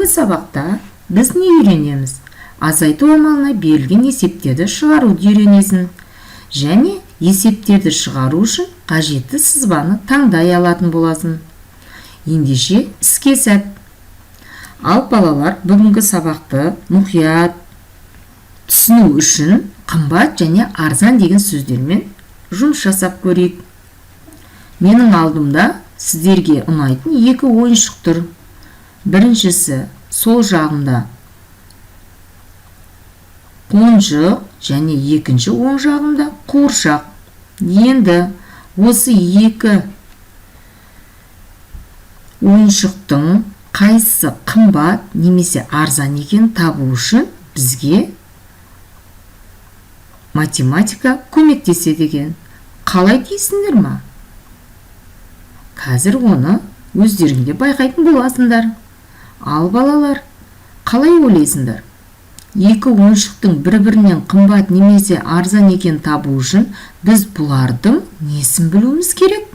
сабақта біз не үйренеміз? Азайту амалына берілген есептерді шығаруды үйренесің. Және есептерді шығару үшін қажетті сызбаны таңдай алатын боласың. Ендеше іске сәт. Ал балалар, бүгінгі сабақты мұқият түсіну үшін қымбат және арзан деген сөздермен жұмыс жасап көрейік. Менің алдымда сіздерге ұнайтын екі ойыншық тұр. Біріншісі сол жағымда қонжық және екінші оң жағымда қуыршақ. Енді осы екі ойыншықтың қайсысы қымбат немесе арзан екенін табу үшін бізге математика көмектеседі екен. Қалай дейсіңдер ма? Қазір оны өздеріңде байқайтын боласыңдар. Ал балалар, қалай ойлайсыңдар? Екі ойыншықтың бір-бірінен қымбат немесе арзан екенін табу үшін біз бұлардың несін білуіміз керек?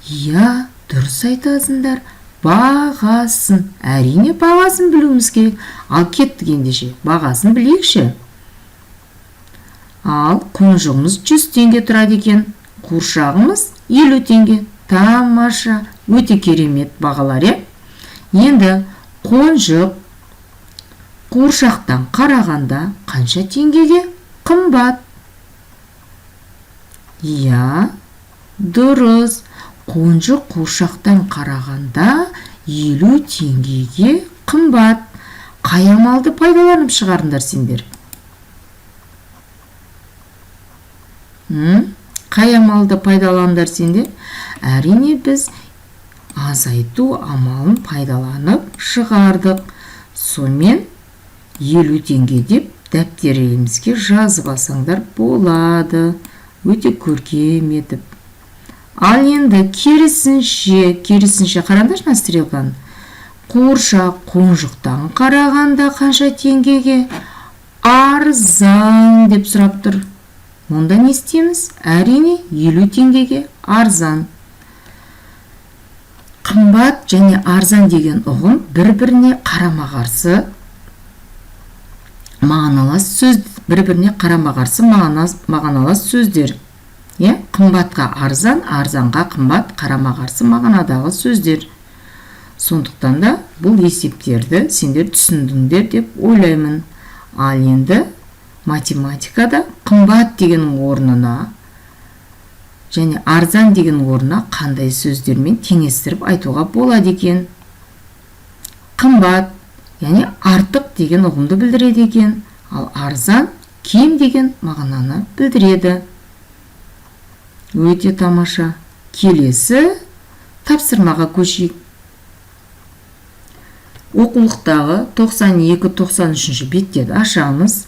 Иә, дұрыс айтасыңдар. Бағасын. Әрине бағасын білуіміз керек. Ал кеттік ендеше, бағасын білейікші. Ал қонжығымыз 100 теңге тұрады екен. Қуыршағымыз 50 теңге. Тамаша, өте керемет бағалар. Енді қонжық қуыршақтан қарағанда қанша теңгеге қымбат? Иә, дұрыс. Қонжық қуыршақтан қарағанда 50 теңгеге қымбат. Қай амалды пайдаланып шығарыңдар сендер? Қай амалды пайдаландар сендер? Әрине біз азайту амалын пайдаланып шығардық. Сонымен 50 теңге деп дәптерімізге жазып алсаңдар болады. Өте көркем етіп. Ал енді керісінше қараңдаршы мына стрелканы. Қуыршақ қонжықтан қарағанда қанша теңгеге? Арзан деп сұрап тұр. Онда не істейміз? Әрине 50 теңгеге арзан. Қымбат және арзан деген ұғым бір-біріне қарама-қарсы мағыналас сөздер. Қымбатқа арзан, арзанға қымбат қарама-қарсы мағынадағы сөздер. Сондықтан да бұл есептерді сендер түсіндіңдер деп ойлаймын. Ал енді математикада қымбат деген орнына және арзан деген орнына қандай сөздермен теңестіріп айтуға болады екен? Қымбат, яғни артық деген ұғымды білдіреді екен. Ал арзан кем деген мағынаны білдіреді. Өте тамаша. Келесі тапсырмаға көшейік. Оқулықтағы 92-93 беттерді ашамыз.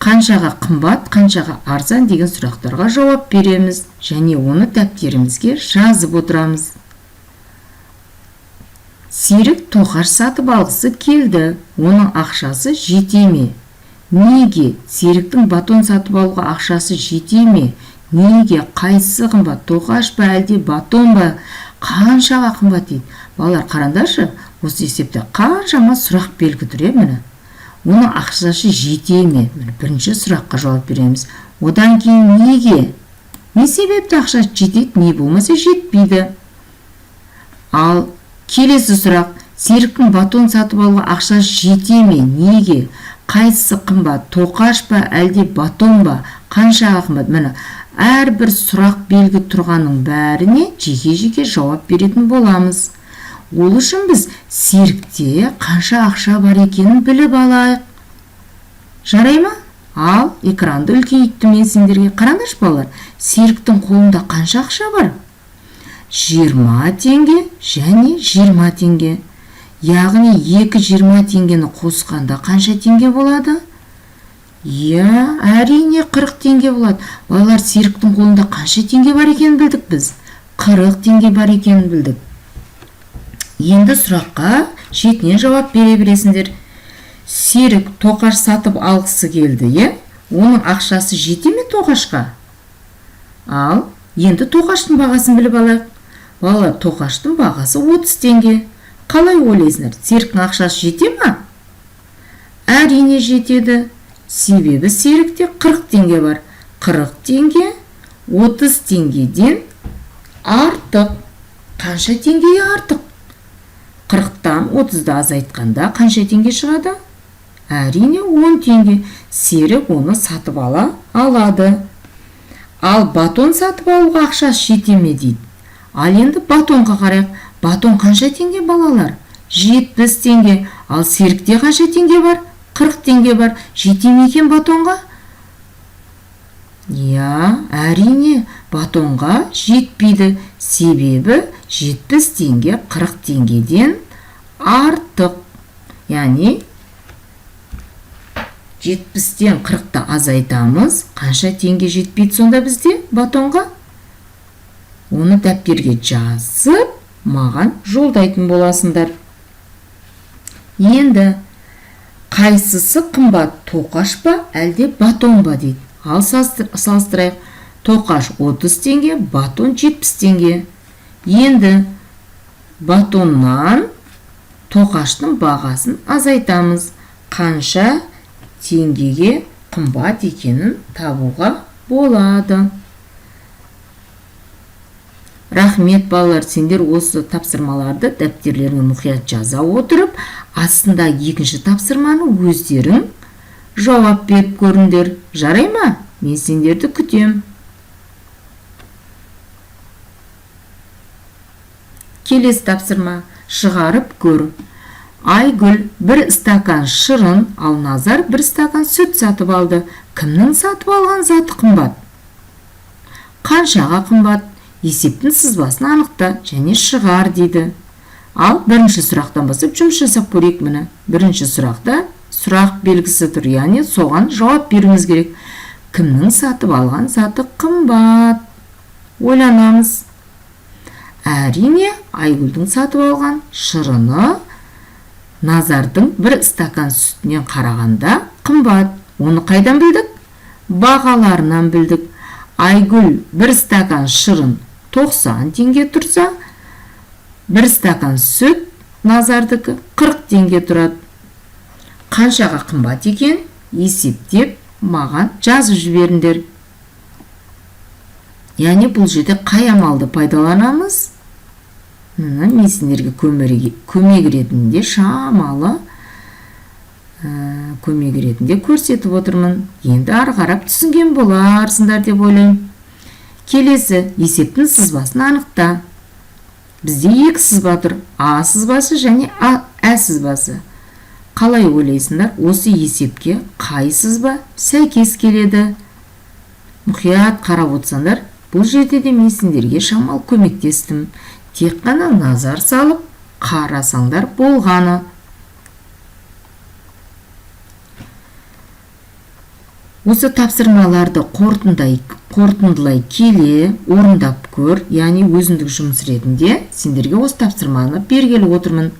Қаншаға қымбат, қаншаға арзан деген сұрақтарға жауап береміз және оны дәптерімізге жазып отырамыз. Серік тоқаш сатып алғысы келді. Оның ақшасы жете ме? Неге? Серіктің батон сатып алуға ақшасы жете ме? Неге? Қайсысы қымбат? Тоқаш па әлде батон ба? Қаншаға қымбат дейді? Балалар, қараңдаршы, осы есепте қаншама сұрақ белгі тұр, міне. Оның ақшасы жете ме? Бірінші сұраққа жауап береміз. Одан кейін неге? Не себепті ақшасы жетеді, не болмаса жетпейді? Ал келесі сұрақ, серіктің батон сатып алуға ақшасы жете ме? Неге? Қайсысы қымбат? Тоқаш па әлде батон ба? Қаншаға қымбат? Міне, әрбір сұрақ белгі тұрғанның бәріне жеке-жеке жауап беретін боламыз. Ол үшін біз серікте қанша ақша бар екенін біліп алайық. Жарай ма? Ал экранды үлкейттім мен сендерге. Қараңдаршы балалар, серіктің қолында қанша ақша бар? 20 теңге және 20 теңге. Яғни 2-20 теңгені қосқанда қанша теңге болады? Иә, әрине 40 теңге болады. Балалар, серіктің қолында қанша теңге бар екенін білдік біз? 40 теңге бар екенін білдік. Енді сұраққа шетінен жауап бере бересіңдер. Серік тоқаш сатып алғысы келді, оның ақшасы жете ме тоқашқа? Ал енді тоқаштың бағасын біліп алайық. Балалар, тоқаштың бағасы 30 теңге. Қалай ойлайсыңдар, серіктің ақшасы жете ма? Әрине жетеді. Себебі серікте 40 теңге бар. 40 теңге 30 теңгеден артық. Қанша теңгеге артық? 40-тан 30-ды азайтқанда қанша теңге шығады? Әрине 10 теңге. Серік оны сатып алады. Ал батон сатып алуға ақшасы жете ме дейді. Ал енді батонға қарайық. Батон қанша теңге балалар? 70 теңге. Ал серікте қанша теңге бар? 40 теңге бар. Жете ме екен батонға? Әрине батонға жетпейді. Себебі 70 теңге 40 теңгеден артық. Яғни 70-тен 40-ты азайтамыз. Қанша теңге жетпейді сонда бізде батонға? Оны дәптерге жазып, маған жолдайтын боласыңдар. Енді қайсысы қымбат, тоқаш па, әлде батон ба дейді. Ал салыстырайық. Тоқаш 30 теңге, батон 70 теңге. Енді батоннан тоқаштың бағасын азайтамыз. Қанша теңгеге қымбат екенін табуға болады. Рахмет балалар, сендер осы тапсырмаларды дәптерлеріңе мұқият жаза отырып, астында екінші тапсырманы өздерің жауап беріп көріңдер. Жарай ма? Мен сендерді күтем. Келесі тапсырма. Шығарып көр. Айгүл бір стакан шырын, ал Назар бір стакан сүт сатып алды. Кімнің сатып алған заты қымбат? Қаншаға қымбат? Есептің сызбасын анықта және шығар дейді. Ал бірінші сұрақтан бастап жұмыс жасап көрейік міне. Бірінші сұрақта сұрақ белгісі тұр, яғни соған жауап беруіміз керек. Кімнің сатып алған заты қымбат? Ойланамыз. Әрине, Айгүлдің сатып алған шырыны Назардың бір стакан сүтінен қарағанда қымбат. Оны қайдан білдік? Бағаларынан білдік. Айгүл бір стакан шырын 90 теңге тұрса, бір стакан сүт Назардікі 40 теңге тұрады. Қаншаға қымбат екен? Есептеп маған жазып жіберіңдер. Яғни бұл жерде қай амалды пайдаланамыз? Мен сендерге көмек ретінде шамалы көмек ретінде көрсетіп отырмын. Енді ары қарап түсінген боларсыңдар деп ойлаймын. Келесі, есептің сызбасын анықта. Бізде екі сызба тұр. А сызбасы және Ә сызбасы. Қалай ойлайсыңдар? Осы есепке қай сызба сәйкес келеді? Мұқият қарап отырсаңдар, бұл жерде де мен сендерге шамал көмектестім. Тек қана назар салып қарасаңдар болғаны. Осы тапсырмаларды қорытындылай келе орындап көр, яғни өзіндік жұмыс ретінде сендерге осы тапсырманы бергелі отырмын.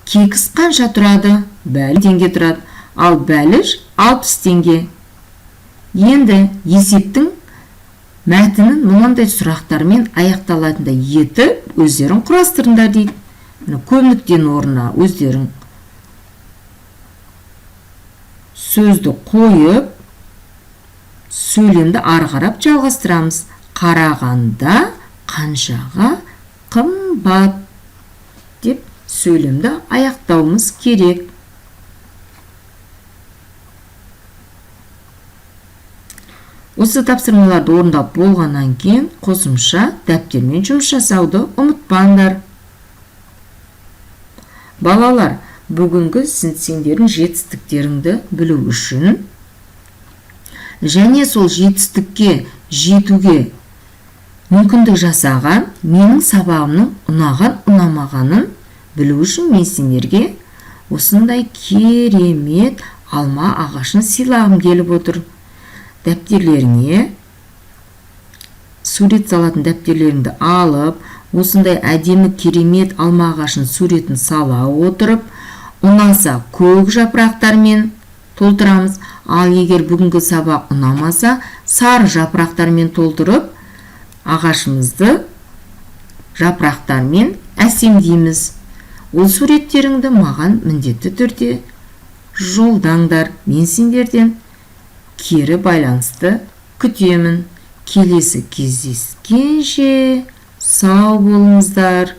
Кекіс қанша тұрады? Бәліш теңге тұрады, ал бәліш 60 теңге. Енді есептің мәтінін мынандай сұрақтармен аяқталатындай етіп өздерің құрастырыңдар дейді. Көмніктен орнына өздерің сөзді қойып, сөйлемді ары қарап жалғастырамыз. Қарағанда қаншаға қымбат деп сөйлемді аяқтауымыз керек. Осы тапсырмаларды орындап болғаннан кейін қосымша дәптермен жұмыс жасауды ұмытпаңдар. Балалар, бүгінгі сендердің жетістіктеріңді білу үшін және сол жетістікке жетуге мүмкіндік жасаған менің сабағымның ұнаған-ұнамағанын білу үшін мен сендерге осындай керемет алма ағашын сыйлағым келіп отыр. Дәптерлеріңе сурет салатын дәптерлеріңді алып, осындай әдемі керемет алма ағашын суретін сала отырып, ұнаса көк жапырақтармен толтырамыз. Ал егер бүгінгі сабақ ұнамаса, сары жапырақтармен толтырып, ағашымызды жапырақтармен әсемдейміз. Ол суреттеріңді маған міндетті түрде жолдаңдар. Мен сендерден кері байланысты күтемін. Келесі кездескенше сау болыңыздар.